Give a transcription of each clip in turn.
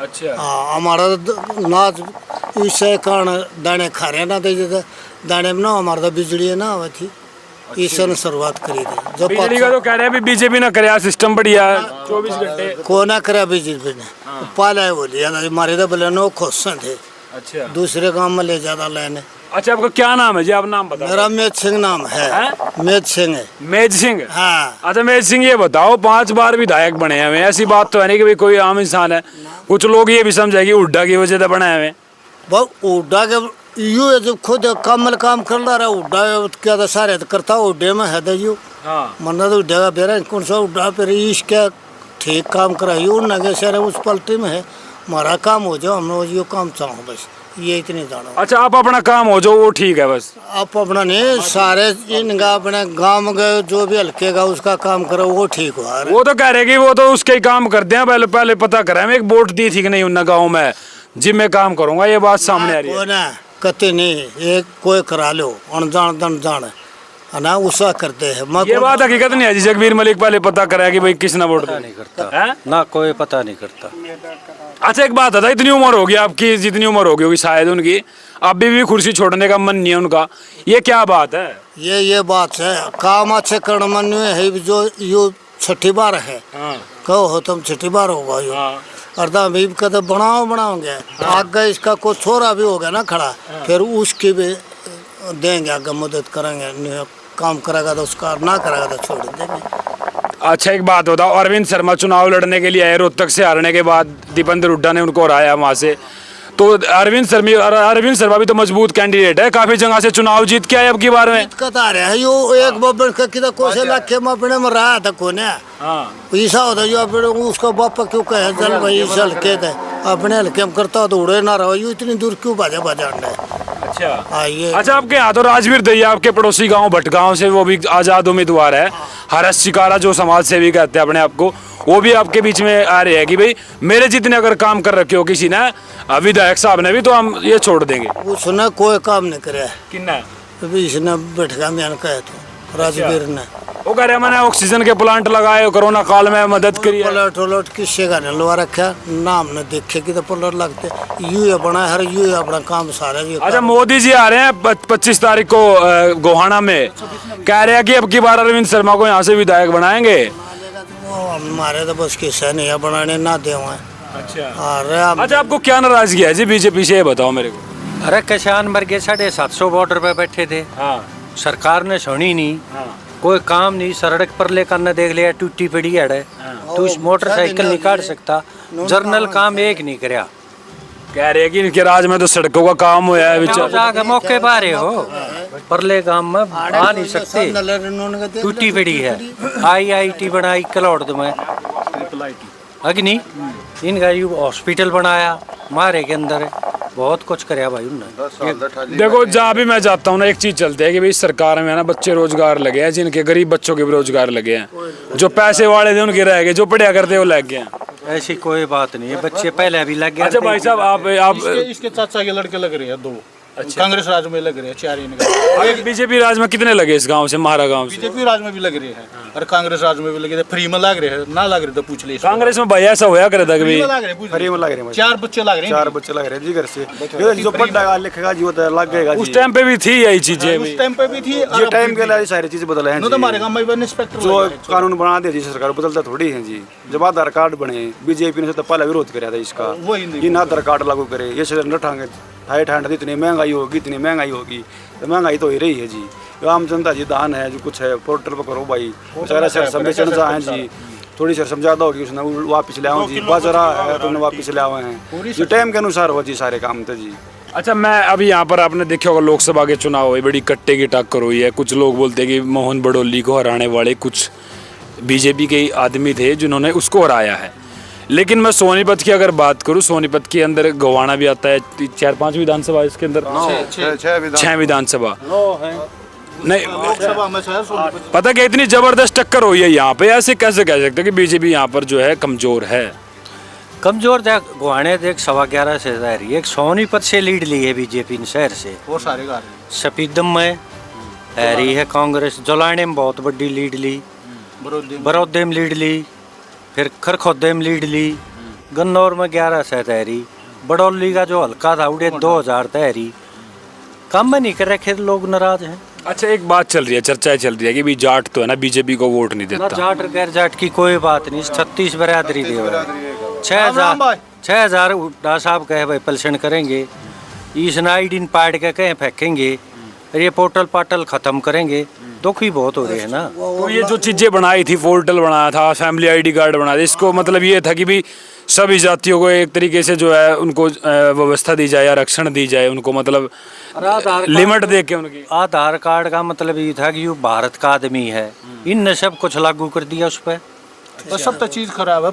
अच्छा हाँ हमारा नाच इससे कारण दाने खा रहे ना दे दाने में ना हमारा बिजली ना आवा थी इससे ने शुरुआत करी थी जब बिजली का तो कह रहे हैं अभी बीजेपी ना करे सिस्टम बढ़िया 24 घंटे। को ना करा बिजली ने पाला है बोलिए हमारे तो बोले नो खुश थे अच्छा दूसरे काम में ले जाता लेने। अच्छा आपका क्या नाम है जी? आप नाम बताओ। मेरा मेज सिंह नाम है। मेज सिंह है। मेज सिंह। हाँ। अच्छा मेज सिंह ये बताओ 5 बार विधायक बने हुए ऐसी बात तो है नहीं कि भाई कोई आम इंसान है। कुछ लोग ये भी समझे कि हुड्डा की वजह से बनाए हुए। बहुत हुड्डा के यू है जब खुद कमल काम कर रहा है हुड्डा क्या था सारे करता हुड्डे में है यू मन्ना तो हुड्डा का बेरा कौन सा हुड्डा पे इसका ठीक काम करा यू नगे सारे उस पलटी में है हमारा काम हो जाओ हम यो काम चाहो बस ये इतनी जानो। अच्छा आप अपना काम हो जाओ वो ठीक है बस। आप अपना नहीं सारे इनका अपने गांव में गए जो भी हल्के का उसका काम करो वो ठीक हुआ। वो तो कह रहे कि वो तो उसके ही काम करते हैं पहले पहले पता करें एक वोट दी थी कि नहीं उन गाँव में जिम में काम करूंगा ये बात सामने आ रही है ना कते नहीं एक कोई करा लो अनजान दन है ना उसा करते हैं। ये बात हकीकत नहीं है जी। जगबीर मलिक पहले पता करा कि भाई किसने वोट नहीं करता ना कोई पता नहीं करता। अच्छा एक बात है इतनी उम्र होगी आपकी जितनी उम्र होगी शायद उनकी अभी भी कुर्सी छोड़ने का मन नहीं है उनका ये क्या बात है? ये बात है काम अच्छे करने मन है जो यो छठी बार है कहो हो तुम छठी बार होगा यो अर्धा भी कहते बनाओगे आगे इसका कोई छोरा भी होगा ना खड़ा फिर उसकी भी देंगे आगे मदद करेंगे काम करेगा तो उसका ना करेगा तो छोड़ देंगे। अच्छा एक बात बताओ अरविंद शर्मा चुनाव लड़ने के लिए आए रोहतक से हारने के बाद दीपेंद्र हुड्डा ने उनको हराया वहां से तो अरविंद शर्मा भी तो मजबूत कैंडिडेट है काफी जगह से चुनाव जीत के आए अब की बार में कता रहे यो एक बब्बर का किधर कोसे लाखे में अपने में रहा था कोने ऐसा होता जो अपने उसका बापा क्यों कहे चल भाई इस हल्के थे अपने हल्के में करता तो उड़े ना रहो यू इतनी दूर क्यों बाजार। अच्छा ये अच्छा आपके यहाँ तो राजवीर दहिया आपके पड़ोसी गांव भटगांव से वो भी आजाद उम्मीदवार है हरस शिकारा जो समाज सेवी कहते हैं अपने आप को वो भी आपके बीच में आ रहे हैं कि भाई मेरे जितने अगर काम कर रखे हो किसी ने विधायक साहब ने भी तो हम ये छोड़ देंगे। उसने कोई काम नहीं करे किन्ना इसने भटगा में कहे तो राजवीर ने वो कह रहे मैंने ऑक्सीजन के प्लांट लगाए कोरोना काल में मदद करी प्लाट व्लाट किससे का लवा रखा नाम ने देखे कि तो प्लाट लगते यू बना हर यू अपना काम सारा। अच्छा मोदी जी आ रहे हैं 25 तारीख को गोहाना में कह रहे हैं कि अब की बार अरविंद शर्मा को यहाँ से विधायक बनाएंगे। हमारे तो बस किस्सा नहीं है बनाने ना दे। अच्छा आपको क्या नाराजगी है जी बीजेपी से ये बताओ मेरे को? अरे किसान मर गए 750 बॉर्डर पे बैठे थे सरकार ने सुनी नहीं कोई काम नहीं सड़क पर लेकर न देख लिया टूटी पड़ी है तू इस मोटरसाइकिल नहीं काट सकता जर्नल काम एक नहीं करया। कह रहे हैं कि इनके राज में तो सड़कों का काम हुआ है जाके मौके बारे हो परले काम में आ नहीं सकते टूटी पड़ी है IIT बनाई कलौड़ में अग्नि इनका हॉस्पिटल बनाया मारे के अंदर बहुत कुछ कराया भाई उन्होंने। देखो जहाँ भी मैं जाता हूँ ना एक चीज चलती है कि भाई सरकार में ना बच्चे रोजगार लगे हैं जिनके गरीब बच्चों के भी रोजगार लगे हैं जो पैसे वाले थे उनके रह गए जो पढ़िया करते वो लग गए। ऐसी कोई बात नहीं है बच्चे पहले भी लग गए। अच्छा भाई साहब आप इसके चाचा के लड़के लग रहे हैं 2 कांग्रेस राज में लग रहे हैं 4 बीजेपी राज में कितने लगे इस गांव से महारा गांव से? बीजेपी राज में भी लग रहे हैं और कांग्रेस राज में भी लगे थे फ्री में लग रहे हैं ना लग रहे तो पूछ ले कांग्रेस में भाई ऐसा होया करे था कि फ्री में लग रहे हैं 4 बच्चे लग रहे हैं 4 बच्चे लग रहे हैं जी घर से जो पढ़ेगा लिखेगा जी वो तो लग गएगा। उस टाइम पे भी थी यही चीजें उस टाइम पे भी थी ये टाइम के लिए सारी चीजें बदल हैं तो हमारे गांव में इंस्पेक्टर जो कानून बना दिया जी सरकार बदलता थोड़ी है जी। जब आधार कार्ड बने बीजेपी ने तो पहले विरोध कराया था इसका ये आधार कार्ड लागू करे ये सिलेंडर ठांगे ठांड इतनी महंगाई होगी तो महंगाई तो हो रही है जी। आम जनता जी दान है जो कुछ है पोर्टल पर करो भाई सारा सर समझ है जी थोड़ी सर समझाता होगी उसने वापस ले आओ जी बाजरा है तुमने वापस ले आए हैं जो टाइम के अनुसार हो जी सारे काम थे जी। अच्छा मैं अभी यहाँ पर आपने देखा होगा लोकसभा के चुनाव हुए बड़ी कट्टे की टक्कर हुई है कुछ लोग बोलते हैं कि मोहन बड़ोली को हराने वाले कुछ बीजेपी के आदमी थे जिन्होंने उसको हराया है। लेकिन मैं सोनीपत की अगर बात करूं सोनीपत के अंदर गोवाना भी आता है 4-5 विधानसभा इसके अंदर 6 विधानसभा नहीं पता क्या इतनी जबरदस्त टक्कर हुई है यहाँ पे ऐसे कैसे कह सकते कि बीजेपी यहाँ पर जो है कमजोर है? कमजोर देख गुहाने देख 11.25 से रही है सोनीपत से लीड ली है बीजेपी ने शहर से और सारे सपीदम में रही है कांग्रेस जोलाने में बहुत बड़ी लीड ली बरौदे में लीड ली फिर खरखोदे में लीड ली गन्नौर में 1100 तहरी, बड़ौली का जो हल्का था उड़े 2000 तहरी। काम में नहीं कर रखे लोग नाराज हैं। अच्छा, एक बात चल रही है, चर्चाएं चल रही है कि भी जाट तो है ना बीजेपी को वोट नहीं ना देता। जाट गैर जाट की कोई बात नहीं, 36 बरादरी दे 6,000 डा साहब कहे भाई पलसन करेंगे, इस नाइडिन पार्ट के कहीं फेंकेंगे, ये पोर्टल पाटल खत्म करेंगे, दुख ही बहुत हो रहे हैं ना। तो ये जो चीजें बनाई थी, पोर्टल बनाया था, फैमिली आईडी कार्ड बनाया था, इसको मतलब ये था कि भी सभी जातियों को एक तरीके से जो है उनको व्यवस्था दी जाए, आरक्षण दी जाए उनको, मतलब लिमिट दे के उनकी। आधार कार्ड का मतलब ये था कि ये भारत का आदमी है, इनने सब कुछ लागू कर दिया उस पर। बस सब तो चीज खराब है।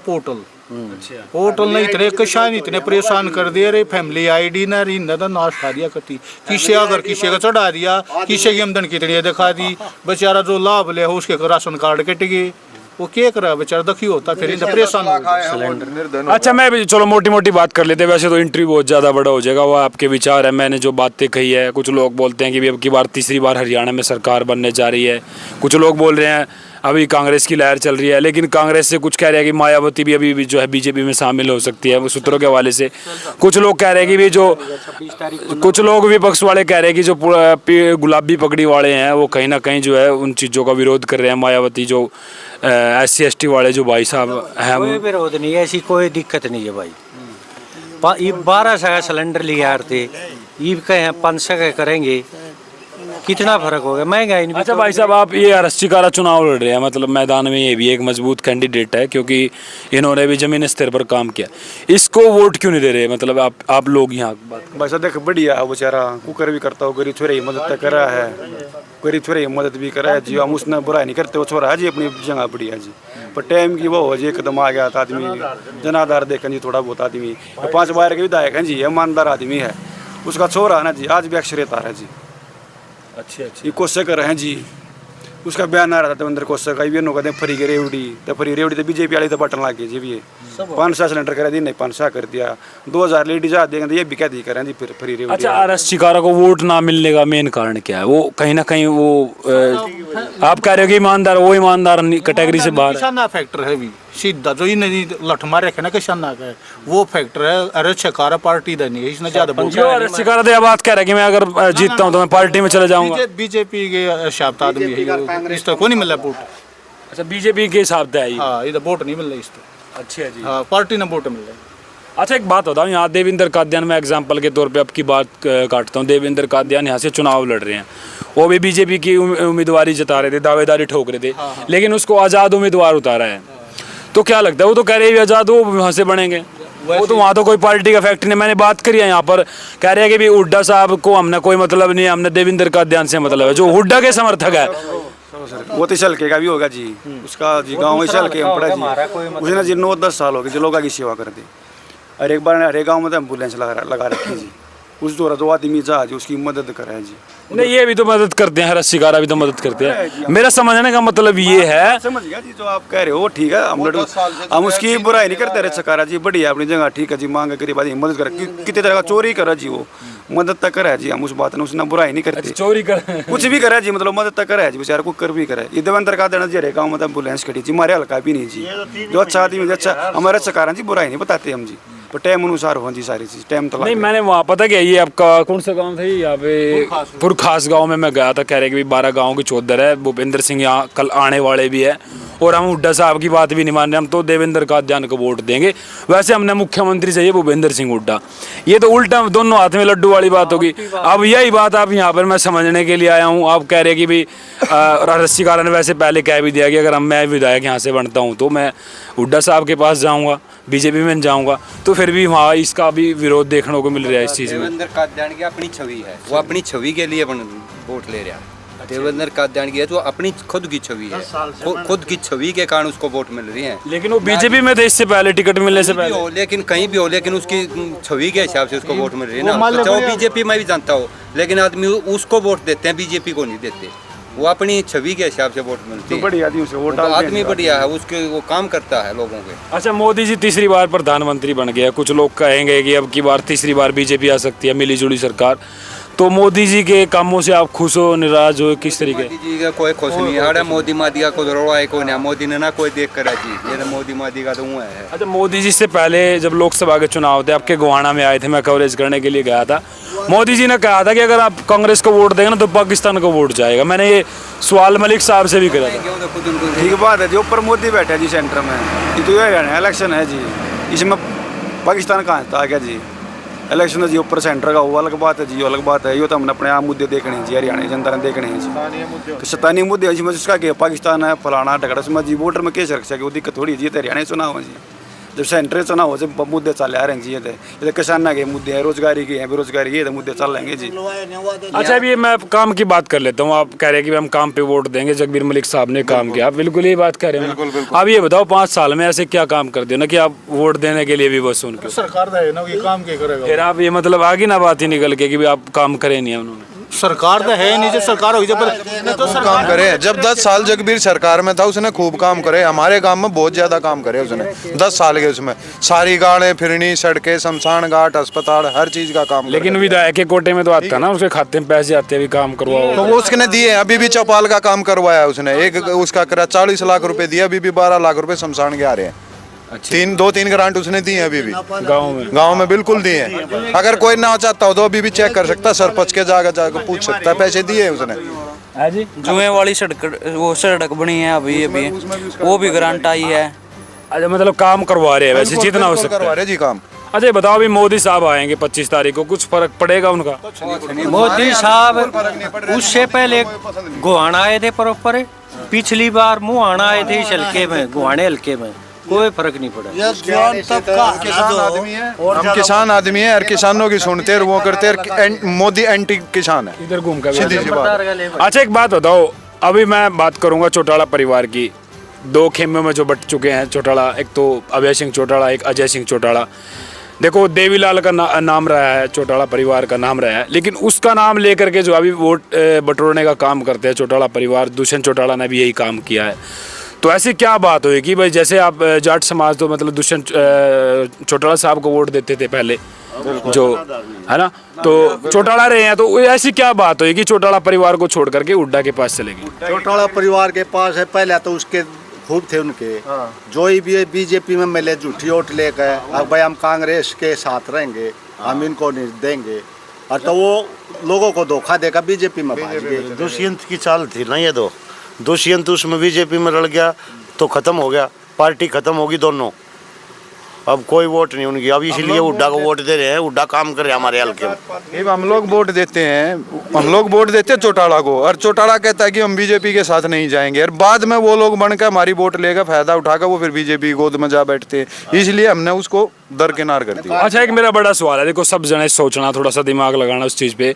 पोर्टल ने इतने किसान इतने परेशान कर दिए रे। फैमिली आईडी ना री ना नाश खा दिया करती, किसे अगर किसी का चढ़ा दिया, किसी की आमदन कितनी दिखा दी, बेचारा जो लाभ ले उसके राशन कार्ड कट गए, वो क्या कर रहा है बेचारा, दुखी होता फिर इनसे परेशान हो। अच्छा, मैं भी चलो मोटी मोटी बात कर लेते हैं, वैसे तो इंटरव्यू बहुत ज़्यादा बड़ा हो जाएगा, वो आपके विचार है, मैंने जो बातें कही है। कुछ लोग बोलते हैं कि भी अब की बार तीसरी बार हरियाणा में सरकार बनने जा रही है, कुछ लोग बोल रहे हैं अभी कांग्रेस की लहर चल रही है, लेकिन कांग्रेस से कुछ कह रहे हैं कि मायावती भी अभी भी जो है बीजेपी में शामिल हो सकती है, वो सूत्रों के हवाले से। कुछ लोग कह रहे हैं कि भी जो कुछ लोग विपक्ष वाले कह रहे हैं कि जो गुलाबी पगड़ी वाले हैं वो कहीं ना कहीं जो है उन चीज़ों का विरोध कर रहे हैं। मायावती जो SC ST वाले जो भाई साहब हैं, कोई विरोध नहीं है, ऐसी कोई दिक्कत नहीं है भाई। ये 1200 का सिलेंडर ले आ रहे थे, ये कहे 500 का करेंगे, कितना फर्क हो गया, महंगाई नहीं। अच्छा भाई साहब, आप ये रस्सीकारा चुनाव लड़ रहे हैं, मतलब मैदान में ये भी एक मजबूत कैंडिडेट है क्योंकि इन्होंने भी जमीन स्तर पर काम किया, इसको वोट क्यों नहीं दे रहे? मतलब आप लोग यहाँ भाई साहब देख बढ़िया है बेचारा, कुकर भी करता हो, गरीब छोरे की मदद कर रहा है, गरीब छोरे की मदद भी कर रहा है जी। हम उसने बुराई नहीं करते, वो छोरा है जी अपनी जगह बढ़िया जी। पर टाइम की वो हो जी एकदम आ गया था आदमी, जनाधार देखें जी थोड़ा बहुत आदमी, 5 बार के विधायक हैं जी, ईमानदार आदमी है, उसका छोरा है ना जी, आज भी अक्षरेता है जी। अच्छा ये कोशिश कर रहे हैं जी, उसका बयान आ रहा था देवेंद्र कोशिश का, भी कहते हैं फ्री के रेवड़ी, तो फ्री रेवड़ी तो बीजेपी वाली तो बटन ला के जी भी 500 सिलेंडर करा दी, नहीं 500 कर दिया, 2000 लेडीज आ देंगे, ये भी क्या दी करें जी फिर फ्री रेवड़ी। अच्छा, रस्सीकारा को वोट ना मिलने का मेन कारण क्या है? वो कहीं ना कहीं वो आप कह रहे हो कि ईमानदार, वो ईमानदार कैटेगरी से बाहर किसाना फैक्टर है भी सीधा जो इन लठ मार रखे ना किसाना का, वो फैक्टर है। अरे छकारा पार्टी दा नहीं है, इसने ज्यादा रस्सीकारा तो बात कह रहा है कि मैं अगर जीतता हूँ तो मैं पार्टी में चले जाऊंगा। बीजेपी के शाब्द आदमी है, इस तो कोई नहीं मिल रहा वोट। अच्छा, बीजेपी के हिसाब से आई। हाँ, इधर वोट नहीं मिल रहा इस तो। अच्छा जी, हाँ, पार्टी ने वोट मिल रहा। अच्छा, एक बात बताऊँ, यहाँ देवेंद्र कादियान, मैं एग्जांपल के तौर पे आपकी बात काटता हूँ, देवेंद्र कादियान यहाँ से चुनाव लड़ रहे हैं, वो भी बीजेपी की उम्मीदवारी जता रहे थे, दावेदारी ठोक रहे थे, लेकिन उसको आज़ाद उम्मीदवार उतारा है। तो क्या लगता है, वो तो कह रहे हैं आज़ाद वो वहाँ से बनेंगे, वो तो वहाँ तो कोई पार्टी का फैक्ट नहीं। मैंने बात करी है यहाँ पर, कह रहे हैं कि भी हुड्डा साहब को हमने कोई मतलब नहीं, हमने देवेंद्र कादियान से मतलब है, जो हुड्डा के समर्थक है। वो तो चलके का भी होगा जी, उसका जी गाँव में चलके हम पड़ा जी, उसने जी 9-10 साल हो गए जो लोगों की सेवा कर दी। और एक बार हर गाँव में तो एम्बुलेंस लगा रखी जी, उस दौरा जो आदमी जा जी उसकी मदद करे जी। नहीं, ये भी तो मदद करते हैं, रस्सीकारा भी तो मदद करते हैं। मेरा समझने का मतलब ये है, समझ गया जी, जो आप कह रहे हो ठीक है, हम उसकी बुराई नहीं करते, रस्सीकारा जी बढ़िया अपनी जगह ठीक है जी, मांग गरीब आदमी मदद करे, कितने तरह का चोरी करे जी, वो मदद तक करे जी, हम उस बात में उसने बुराई नहीं करते, चोरी कर कुछ भी करे जी, मतलब मदद तक करे जी, बेचारा कुकर भी करे। ये देवेंद्र का देना जी, गाँव में एम्बुलेंस खड़ी जी, मारे हल्का भी नहीं जी, जो अच्छा आदमी अच्छा हमारे रस्सीकारा जी बुराई नहीं बताते हम जी, पर टाइम अनुसार हो जी सारी चीज, टाइम तो नहीं। मैंने वहाँ पता क्या, ये आपका कौन सा गांव था यहाँ पे, पुरखास गांव में मैं गया था, कह रहे कि 12 गांव की चौधर है, भूपेंद्र सिंह यहाँ कल आने वाले भी है, और हम हुड्डा साहब की बात भी नहीं मान रहे, हम तो देवेंद्र कादियान को वोट देंगे। वैसे हमने मुख्यमंत्री चाहिए भूपेंद्र सिंह हुड्डा, ये तो उल्टा दोनों हाथ में लड्डू वाली बात होगी। अब यही बात आप यहाँ पर मैं समझने के लिए आया हूँ, आप कह रहे कि भी रस्सीकारा ने वैसे पहले कह भी दिया कि अगर मैं विधायक यहाँ से बनता हूँ तो मैं हुड्डा साहब के पास जाऊँगा, बीजेपी में जाऊंगा, तो फिर भी वहाँ इसका भी विरोध देखने को मिल रहा है इस चीज़ में। देवेंद्र कादियान की अपनी छवि है, वो अपनी छवि के लिए वोट ले रहा है। देवेंद्र कादियान की है तो अपनी खुद की छवि है, खुद की छवि के कारण उसको वोट मिल रही है। लेकिन वो बीजेपी में थे इससे पहले, टिकट मिलने से पहले, लेकिन कहीं भी हो, लेकिन उसकी छवि के हिसाब से उसको वोट मिल रही है ना। चाहे वो बीजेपी में भी जानता हो, लेकिन आदमी उसको वोट देते हैं, बीजेपी को नहीं देते, वो अपनी छवि के हिसाब से वोट मिलती है। बढ़िया आदमी से वोट, आदमी बढ़िया है, उसके वो काम करता है लोगों के। अच्छा, मोदी जी तीसरी बार प्रधानमंत्री बन गया, कुछ लोग कहेंगे कि अब की बार तीसरी बार बीजेपी आ सकती है, मिली जुली सरकार, तो मोदी जी के कामों से आप खुश हो, नाराज हो, किस तरीके? मोदी जी का कोई खुश नहीं है। अरे मोदी मादी का कोई रोड़ा है कोई नहीं, मोदी ने ना कोई देख कर जी, ये तो मोदी मादी का तो वो है। अच्छा, मोदी जी से पहले जब लोकसभा के चुनाव थे, आपके गोहाना में आए थे, मैं कवरेज करने के लिए गया था। मोदी जी ने कहा था कि अगर आप कांग्रेस को वोट देंगे ना तो पाकिस्तान को वोट जाएगा। मैंने ये सवाल मलिक साहब से भी करा था। ठीक बात है, जो ऊपर मोदी बैठा है जी सेंटर में, ये तो ये इलेक्शन है जी, इसमें पाकिस्तान कहाँ था क्या जी? इलेक्शन है जी, ऊपर सेंटर का वो अलग बात है जी, अलग बात है। ये तो हमने अपने आप मुद्दे देखने हैं जी, हरियाणा की जनता ने देखने हैं जी। तो शैतानी मुद्दे इसमें जिसका क्या पाकिस्तान है फलाना टकरा, उसमें जी वोटर में कैसे रख सके, वो दिक्कत थोड़ी जी। तो हरियाणा चुनाव है जी, जब सेंटर चुनाव हो जब मुद्दे चल आ रहे हैं जी। ये तो किसान के मुद्दे हैं, रोजगारी के हैं, बेरोजगारी ये तो मुद्दे चल रहेंगे जी। अच्छा, अभी मैं काम की बात कर लेता हूँ। आप कह रहे हैं कि हम काम पे वोट देंगे, जगबीर मलिक साहब ने काम किया, आप बिल्कुल यही बात कह रहे हैं। अब ये बताओ 5 साल में ऐसे क्या काम कर दिया ना कि आप वोट देने के लिए भी बस उनके सरकार है ना, ये काम क्या करेगा? फिर आप ये मतलब आगे ना बात ही निकल के कि भी आप काम करे नहीं है उन्होंने। सरकार तो है नहीं, जो सरकार हुई जब तो काम करे। जब 10 साल जगबीर सरकार में था उसने खूब काम करे, हमारे गांव में बहुत ज्यादा काम करे उसने 10 साल के। उसमें सारी गाड़े फिरनी, सड़कें, शमशान घाट, अस्पताल, हर चीज का काम। लेकिन विधायक के कोटे में तो आता ना, उसके खाते में पैसे आते भी काम करवाओ। तो वो उसने दिए। अभी भी चौपाल का काम करवाया उसने, एक उसका करा 40 लाख रुपए दिया, अभी भी 12 लाख रुपए शमशान के आ रहे हैं। 2-3 ग्रांट उसने दी है अभी भी गांव में बिल्कुल दिए हैं। अगर कोई ना चाहता हो तो अभी भी चेक कर सकता, सरपंच के जाकर पूछ सकता है, पैसे दिए हैं उसने। जुए वाली सड़क, वो सड़क बनी है अभी वो भी ग्रांट आई है। अच्छा, मतलब काम करवा रहे हैं वैसे जितना हो सकता करवा है रहे जी काम। अच्छा, बताओ अभी मोदी साहब आएंगे 25 तारीख को, कुछ फर्क पड़ेगा उनका? मोदी साहब उससे पहले गोहाना आए थे प्रॉपर, पिछली बार मुहाना आए थे इस हल्के में, गोहाने हल्के में, कोई फर्क नहीं पड़ा। हम किसान आदमी हैं और किसानों की सुनते हैं, वो करते हैं। मोदी एंटी किसान है, इधर घूम कर सीधी सी बात। अच्छा, एक बात बताओ, अभी मैं बात करूंगा चौटाला परिवार की। 2 खेमों में जो बट चुके हैं चौटाला, एक तो अभय सिंह चौटाला, एक अजय सिंह चौटाला। देखो, देवीलाल का नाम रहा है, चौटाला परिवार का नाम रहा है, लेकिन उसका नाम लेकर के जो अभी वोट बटोरने का काम करते हैं चौटाला परिवार, दुष्यंत चौटाला ने भी यही काम किया है। तो ऐसी क्या बात हुई कि भाई जैसे आप जाट समाज तो मतलब दुष्यंत चौटाला साहब को वोट देते थे पहले, जो है ना, तो चौटाला रहे हैं, तो ऐसी क्या बात हुई कि चौटाला परिवार को छोड़ करके हुड्डा के पास चले गए? चौटाला परिवार के पास है, पहले तो उसके खूब थे उनके, जो ही भी बीजेपी में मिले झूठी वोट लेकर, अब भाई हम कांग्रेस के साथ रहेंगे, हम इनको नहीं देंगे, और तो वो लोगों को धोखा देकर बीजेपी में भाग गए। दुष्यंत की चाल थी ना ये, तो दुष्यंत उसमें बीजेपी में रल गया तो खत्म हो गया, पार्टी खत्म होगी दोनों, अब कोई वोट नहीं उनकी। अब इसलिए हुड्डा को वोट दे रहे हैं, हुड्डा काम करे हमारे हल्के में। हम लोग वोट देते हैं, हम लोग वोट देते हैं चौटाला को, और चौटाला कहता है कि हम बीजेपी के साथ नहीं जाएंगे, और बाद में वो लोग बनकर हमारी वोट लेकर फायदा उठाकर वो फिर बीजेपी गोद में जा बैठते हैं, इसलिए हमने उसको दरकिनार कर दिया। अच्छा, एक मेरा बड़ा सवाल है, देखो सब जने सोचना, थोड़ा सा दिमाग लगाना उस चीज़ पे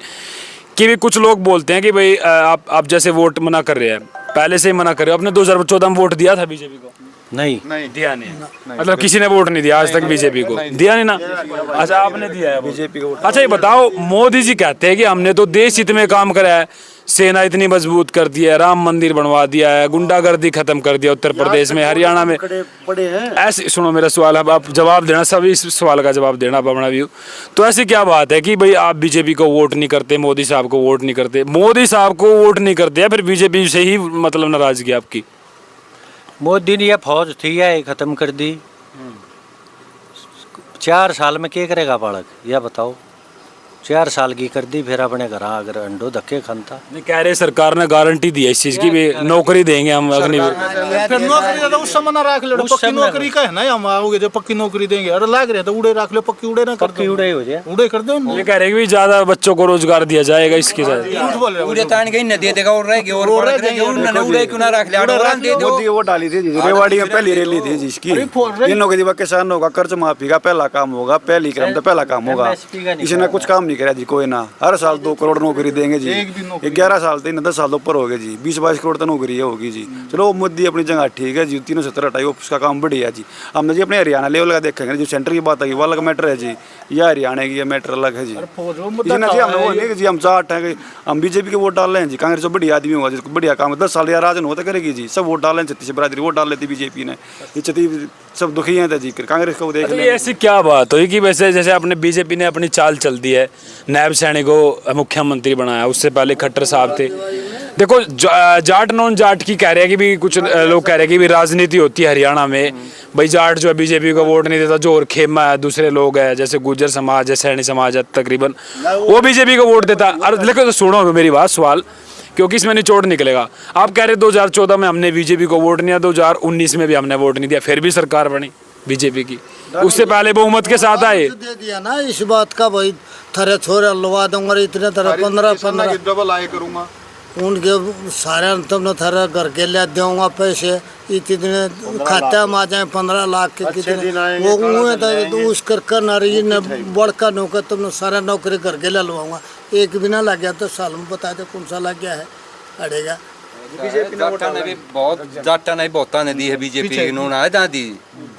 कि भी कुछ लोग बोलते हैं कि भाई आप जैसे वोट मना कर रहे हैं, पहले से ही मना कर रहे हो। आपने 2014 में वोट दिया था बीजेपी को? नहीं दिया नहीं, मतलब किसी ने वोट नहीं दिया आज तक बीजेपी को? दिया नहीं ना? अच्छा, आपने दिया है बीजेपी को? अच्छा, ये बताओ, मोदी जी कहते हैं कि हमने तो देश हित में काम करा है, सेना इतनी मजबूत कर दी है, राम मंदिर बनवा दिया है, गुंडागर्दी खत्म कर दिया उत्तर प्रदेश में, हरियाणा में। ऐसे सुनो मेरा सवाल, अब आप जवाब देना, सभी इस सवाल का जवाब देना अपना व्यू। तो ऐसी क्या बात है कि भाई आप बीजेपी को वोट नहीं करते, मोदी साहब को वोट नहीं करते? मोदी साहब को वोट नहीं करते हैं, फिर बीजेपी से ही मतलब नाराजगी आपकी? मोदी ने यह फौज थी या ये खत्म कर दी, 4 साल में क्या करेगा बालक, यह बताओ। 4 साल की कर दी, फिर अपने घर अगर अंडो धक्के खानता। नहीं, कह रहे सरकार ने गारंटी दी है इस चीज की भी नौकरी देंगे हम अग्निवीर। फिर नौकरी तो उस समय ना रख लो, पक्की नौकरी का है ना, हम आओगे जो पक्की नौकरी देंगे, अरे लाग रहे तो उड़े रख लो, पक्की उड़े ना, पक्की उड़े हो जाए, उड़े कर दो। ये कह रहे हैं कि ज्यादा बच्चों को रोजगार दिया जाएगा इसके साथ। उड़े तान गई न दे देगा और रहेगी और उन्होंने उड़े क्यों ना रख लिया, मोदी वो डाली थी रेवाड़ी में, पहली रैली थी जिसकी इन लोगों की किसानों का कर्ज माफी का पहला काम होगा, पहली क्रम तो पहला काम होगा। इसने कुछ काम नहीं करा जी कोई ना, हर साल 2 करोड़ नौकरी देंगे जी, 11 साल से 10 साल ऊपर हो गए जी, 20-22 करोड़ तो नौकरी होगी जी। चलो मोदी अपनी जगह ठीक है जी, 370 हटाई, उसका काम बढ़िया जी। हमने जी अपने हरियाणा लेवल का देखेंगे, जो सेंटर की बात है वो अलग मैटर है जी, या हरियाणा की मैटर अलग है जी। जी हम जाट हैं, हम बीजेपी के वोट डाल रहे हैं जी, कांग्रेस बढ़िया आदमी होगा जिसको बढ़िया काम 10 साल या राजन होता करेगी जी, सब वोट डाल रहे हैं, 36 बरादरी वोट डाल लेती बीजेपी ने, ये सब दुखी हैं जी, कांग्रेस को देख। ऐसी क्या बात हुई कि वैसे जैसे आपने बीजेपी ने अपनी चाल चल दी है नायब सैनी को मुख्यमंत्री बनाया, उससे पहले खट्टर साहब थे। देखो जाट नॉन जाट की कह रहे हैं कि भी कुछ लोग कह रहे हैं कि भी राजनीति होती है हरियाणा में, भाई जाट जो है बीजेपी को वोट नहीं देता, जो और खेमा है दूसरे लोग हैं जैसे गुर्जर समाज है, सैनी समाज है तकरीबन, वो बीजेपी को वोट देता। और लेकिन तो सुनो मेरी बात, सवाल क्योंकि इसमें निचोड़ निकलेगा। आप कह रहे 2014 में हमने बीजेपी को वोट नहीं दिया, 2019 में भी हमने वोट नहीं दिया, फिर भी सरकार बनी बीजेपी की, उससे पहले बहुमत के साथ आए। दे दिया ना इस बात का, भाई थरे छोरे लवा दूंगा इतने तरह 15 डबल आए करूंगा, उनके सारे तुमने थरे घर के ले दूंगा पैसे, इतने खाते में आ जाए 15 लाख के कितने वो तो उस कर नारी ने बड़का नौकर तुमने सारा नौकरी घर के ले लवाऊंगा, एक भी ना लग गया तो साल में बता दे कौन सा लग गया है अड़ेगा। जाटा ने भी बहुता ने दी है बीजेपी, इन्होंने आए दा दी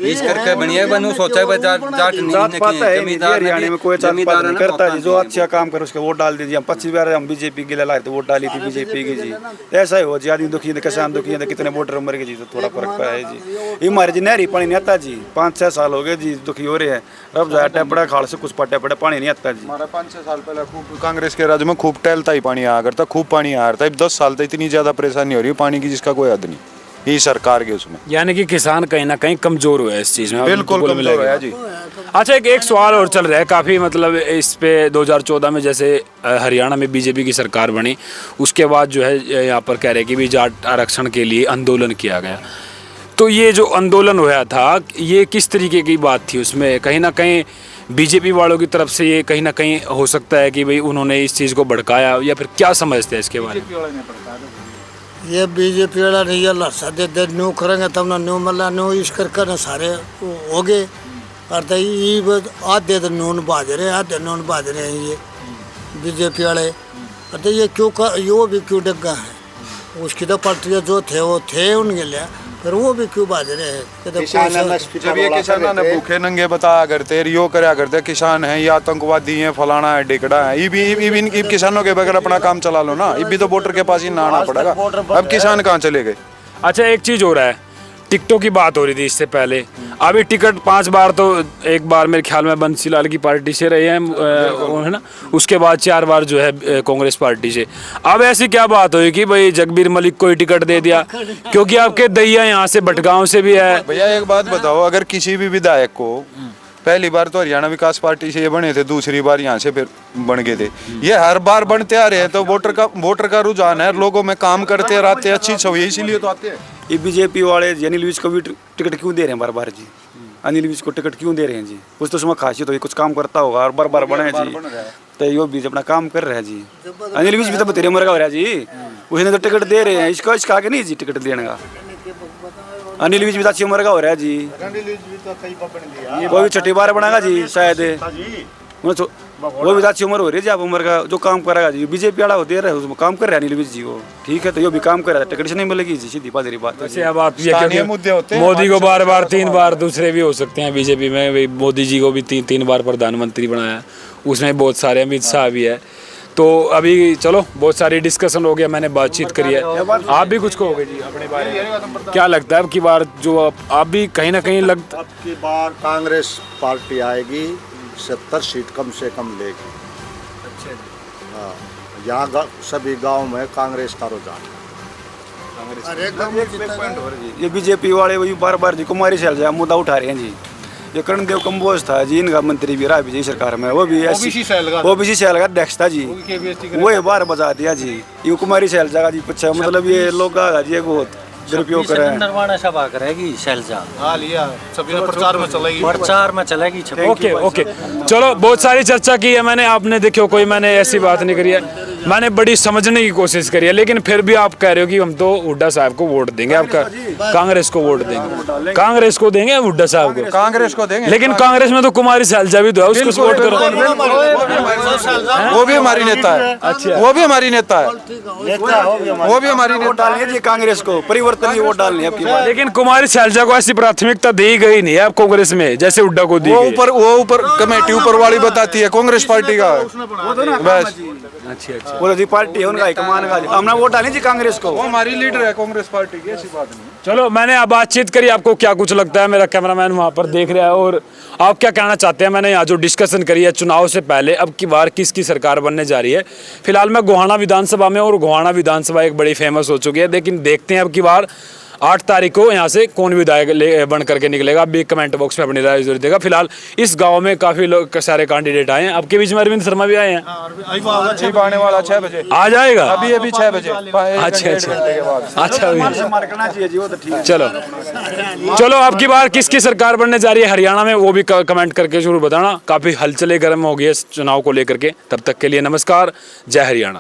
इस करके बढ़िया बनो सोचा है जाट नहीं पाता है जमींदार हरियाणा में कोई जात पात नहीं करता जी, जो अच्छा काम करे उसके वोट डाल दीजिए। हम 25 बार हम बीजेपी के लिए लाए तो वोट डाली थी बीजेपी की जी, ऐसा ही हो जी। आदमी दुखी है, किसान दुखी है, कितने वोटर मर गए जी, तो थोड़ा फर्क पड़ा है जी। ये हमारे जी नहरी पानी नहीं आता जी, 5-6 साल हो गए जी दुखी हो रहे हैं। अब जो टेपड़ा खाड़ से कुछ पटे पड़े पानी नहीं आता जी। हमारा 5-6 साल पहले खूब कांग्रेस के राज में खूब टहलता ही पानी आया करता, खूब पानी आया था। 10 साल तक इतनी ज्यादा परेशानी हो रही है पानी की जिसका कोई हद नहीं, ये सरकार के उसमें। यानी कि किसान कहीं ना कहीं कमजोर हुआ है इस चीज में, बिल्कुल कमजोर है जी। अच्छा एक सवाल और चल रहा है काफ़ी, मतलब इस पे 2014 में जैसे हरियाणा में बीजेपी की सरकार बनी, उसके बाद जो है यहाँ पर कह रहे कि भी जाट आरक्षण के लिए आंदोलन किया गया। तो ये जो आंदोलन हुआ था ये किस तरीके की बात थी? उसमें कहीं ना कहीं बीजेपी वालों की तरफ से ये कहीं ना कहीं हो सकता है कि भाई उन्होंने इस चीज़ को भड़काया, या फिर क्या समझते हैं इसके बारे में? ये बीजेपी वाला नहीं है लड़सा दे न्यू करेंगे तब ना न्यू मतलब न्यू इस कर ना सारे हो गए। और तो ये आधे तो नून बाज रहे हैं, आधे नून बाज रहे हैं ये बीजेपी वाले। और तो ये क्यों यो भी क्यों डगा है, उसकी तो पार्टियाँ जो थे वो थे उनके लिए, फिर वो भी क्यों बाज रहे हैं? जब ये किसानों ने भूखे नंगे बताया करते, रियो कराया करते, किसान हैं ये आतंकवादी हैं, फलाना है ढिकड़ा है, ये भी इन किसानों के बगैर अपना काम चला लो ना, ये भी तो वोटर के पास ही ना आना पड़ेगा। अब किसान कहाँ चले गए? अच्छा एक चीज़ हो रहा है, टिकटों की बात हो रही थी इससे पहले, अभी टिकट 5 बार, तो एक बार मेरे ख्याल में बंसीलाल की पार्टी से रहे हैं है ना, उसके बाद 4 बार जो है कांग्रेस पार्टी से। अब ऐसी क्या बात हुई कि भाई जगबीर मलिक को ही टिकट दे दिया, क्योंकि आपके दैया यहाँ से भटगांव से भी है। भैया एक बात बताओ, अगर किसी भी विधायक को पहली बार तो हरियाणा विकास पार्टी से ये बने थे, दूसरी बार यहाँ से फिर बन गए थे, ये हर बार बनते आ रहे हैं, तो वोटर का रुझान है, लोगों में काम करते रहते हैं, अच्छी छवि इसीलिए तो आते हैं। ये बीजेपी वाले अनिल विज को भी टिकट क्यों दे रहे हैं बार बार जी? अनिल विज को टिकट क्यों दे रहे हैं जी? कुछ तो उसमें खासियत हो, कुछ काम करता होगा और बार बार बने जी, तो ये बीच अपना काम कर रहे हैं जी। अनिल विज भी तो तेरे उम्र का हो रहा है जी, उसने तो टिकट दे रहे हैं, इसका आगे नहीं जी टिकट देने का। अनिल विज भी तो अच्छी उम्र का हो रहा है जी, वो भी 6ठी बार बनाएगा जी शायद, वो भी अच्छी उम्र हो रही है जी, आप उम्र का जो काम करेगा जी। बीजेपी वाला हो दे रहे हैं, उसमें काम कर रहे हैं अनिल विज जी, वो ठीक है, तो ये भी काम कर रहा है, टिकट से नहीं मिलेगी जी, सीधी बात बात। वैसे अब आप मोदी को बार 3 बार, दूसरे भी हो सकते हैं बीजेपी में, मोदी जी को भी 3 बार प्रधानमंत्री बनाया, उसमें बहुत सारे, अमित शाह भी है। तो अभी चलो बहुत सारी डिस्कशन हो गया, मैंने बातचीत करी है, आप भी कुछ कहोगे जी अपने बारे में? क्या लगता है अब की बार जो आप भी कहीं ना कहीं लगता अब की बार कांग्रेस पार्टी आएगी, 70 सीट कम से कम लेगी। अच्छा हाँ, यहाँ सभी गांव में कांग्रेस का रुझान। ये बीजेपी वाले वही बार बार जी कुमारी शैलजा मुद्दा उठा रहे हैं जी। ये कर्णदेव कम्बोज था जी, इनका मंत्री भी रहा विजय सरकार में, वो भी ओबीसी शैल का अध्यक्ष था जी, वो बार बजा दिया जी। ये कुमारी शैलजा का जी पीछे, मतलब ये लोग जी बहुत दुरुपयोग कर रहे हैं। निर्माण सभा करेगी शैलजा, हाँ लिया सभी प्रचार में चलेगी। ओके ओके, चलो बहुत सारी चर्चा की है मैंने, आपने देखो कोई मैंने ऐसी बात नहीं करी है, मैंने बड़ी समझने की कोशिश करी है, लेकिन फिर भी आप कह रहे हो कि हम तो हुड्डा साहब को वोट देंगे, आपका कांग्रेस को वोट देंगे, कांग्रेस को देंगे हुड्डा साहब को, कांग्रेस को देंगे, लेकिन कांग्रेस में तो कुमारी शैलजा भी तो है, उसको वोट करो। वो भी हमारी नेता है, अच्छा वो भी हमारी नेता है, वो भी हमारी नेता है जी, कांग्रेस को परिवर्तन की वोट डालनी है। लेकिन कुमारी शैलजा को ऐसी प्राथमिकता दी गई नहीं है अब कांग्रेस में, जैसे हुड्डा को दी गई। वो ऊपर कमेटी ऊपर वाली बताती है कांग्रेस पार्टी का बस। अच्छा, वो जी पार्टी है उनका हाईकमान का, हमने वोट डाली जी कांग्रेस को। वो हमारी लीडर है कांग्रेस पार्टी की, ऐसी बात नहीं। चलो मैंने अब बातचीत करी, आपको क्या कुछ लगता है? मेरा कैमरामैन वहाँ पर देख रहा है, और आप क्या कहना चाहते हैं? मैंने यहाँ जो डिस्कशन करी है चुनाव से पहले, अब की बार किसकी सरकार बनने जा रही है। फिलहाल मैं गोहाना विधानसभा में, और गोहाना विधानसभा एक बड़ी फेमस हो चुकी है, लेकिन देखते हैं अब की बार 8 तारीख को यहाँ से कौन विधायक बन करके निकलेगा। आप भी कमेंट बॉक्स में अपनी राय जरूर देगा। फिलहाल इस गांव में काफी लोग, सारे कैंडिडेट आए हैं। आपके बीच में अरविंद शर्मा भी आए हैं। आने वाला 6 बजे आ जाएगा अभी 6 बजे। अच्छा चलो अब की बार किसकी सरकार बनने जा रही है हरियाणा में, वो भी कमेंट करके जरूर बताना। काफी हलचलें गर्म हो गई है इस चुनाव को लेकर के। तब तक के लिए नमस्कार, जय हरियाणा।